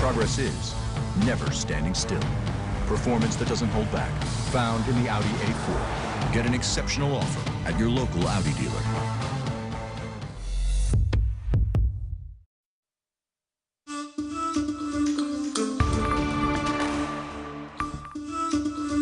Progress is never standing still. Performance that doesn't hold back. Found in the Audi A4. Get an exceptional offer at your local Audi dealer.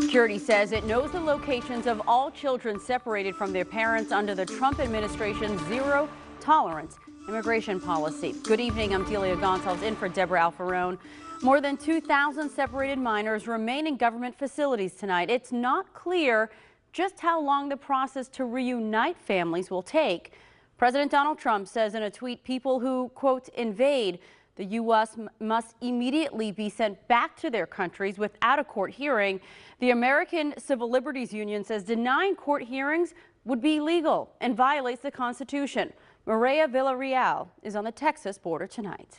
Security says it knows the locations of all children separated from their parents under the Trump administration's zero-tolerance immigration policy. Good evening, I'm Delia Gonçalves in for Deborah Alfarone. More than 2,000 separated minors remain in government facilities tonight. It's not clear just how long the process to reunite families will take. President Donald Trump says in a tweet people who, quote, invade the U.S. must immediately be sent back to their countries without a court hearing. The American Civil Liberties Union says denying court hearings would be illegal and violates the Constitution. Maria Villarreal is on the Texas border tonight.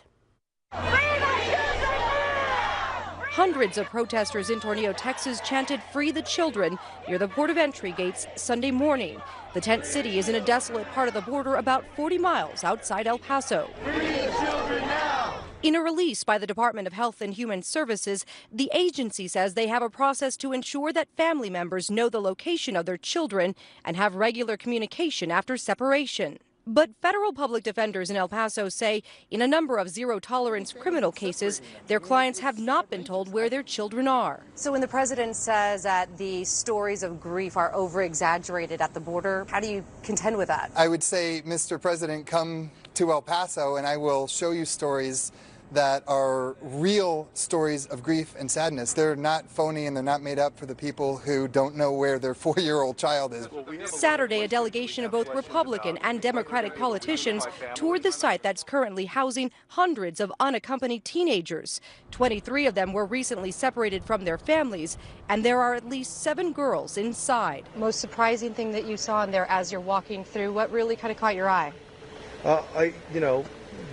Hundreds of protesters in Tornillo, Texas chanted "Free the Children" near the port of entry gates Sunday morning. The tent city is in a desolate part of the border about 40 miles outside El Paso. Free the children now! In a release by the Department of Health and Human Services, the agency says they have a process to ensure that family members know the location of their children and have regular communication after separation. But federal public defenders in El Paso say in a number of zero-tolerance criminal cases, their clients have not been told where their children are. So when the president says that the stories of grief are over-exaggerated at the border, how do you contend with that? I would say, Mr. President, come to El Paso and I will show you stories that are real stories of grief and sadness. They're not phony and they're not made up for the people who don't know where their 4-year-old child is. Saturday, a delegation of both Republican and Democratic politicians toured the site that's currently housing hundreds of unaccompanied teenagers. 23 of them were recently separated from their families, and there are at least 7 girls inside. Most surprising thing that you saw in there as you're walking through, what really kind of caught your eye?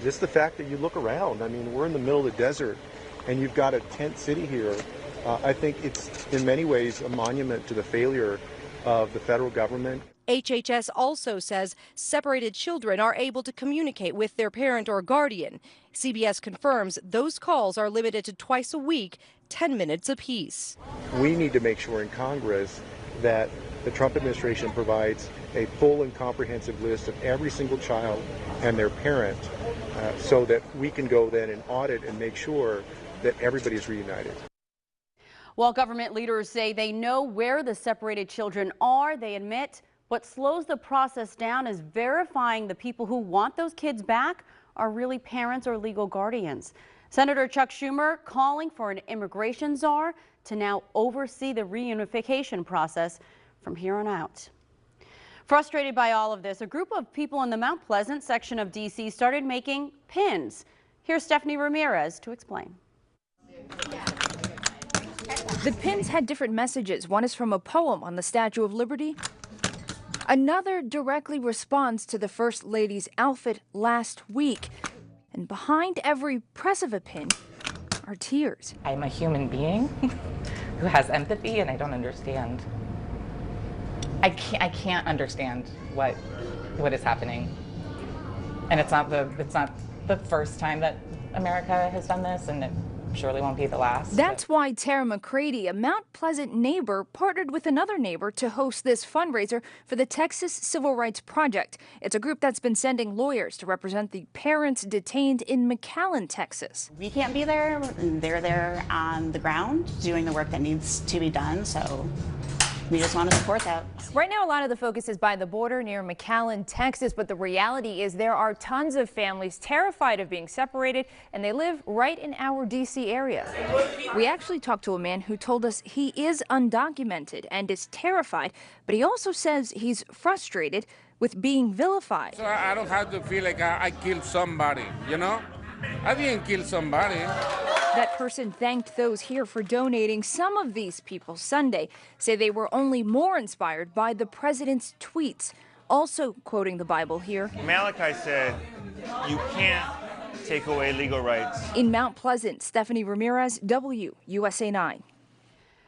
Just the fact that you look around. I mean, we're in the middle of the desert and you've got a tent city here. I think it's in many ways a monument to the failure of the federal government. HHS also says separated children are able to communicate with their parent or guardian. CBS confirms those calls are limited to twice a week, 10 minutes apiece. We need to make sure in Congress that the Trump administration provides a full and comprehensive list of every single child and their parent so that we can go then and audit and make sure that everybody is reunited. While government leaders say they know where the separated children are, they admit what slows the process down is verifying the people who want those kids back are really parents or legal guardians. Senator Chuck Schumer calling for an immigration czar to now oversee the reunification process from here on out. Frustrated by all of this, a group of people in the Mount Pleasant section of D.C. started making pins. Here's Stephanie Ramirez to explain. The pins had different messages. One is from a poem on the Statue of Liberty. Another directly responds to the First Lady's outfit last week. And behind every press of a pin are tears. I'm a human being who has empathy, and I don't understand. I can't understand what is happening, and it's not the first time that America has done this, and it surely won't be the last. That's why Tara McCready, a Mount Pleasant neighbor, partnered with another neighbor to host this fundraiser for the Texas Civil Rights Project. It's a group that's been sending lawyers to represent the parents detained in McAllen, Texas. We can't be there, and they're there on the ground doing the work that needs to be done, so we just want to support that. Right now, a lot of the focus is by the border near McAllen, Texas, but the reality is there are tons of families terrified of being separated, and they live right in our D.C. area. We actually talked to a man who told us he is undocumented and is terrified, but he also says he's frustrated with being vilified. So I don't have to feel like I killed somebody, you know? I didn't kill somebody. That person thanked those here for donating. Some of these people Sunday say they were only more inspired by the president's tweets. Also quoting the Bible here. Malachi said, you can't take away legal rights. In Mount Pleasant, Stephanie Ramirez, WUSA 9.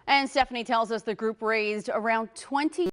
And Stephanie tells us the group raised around $20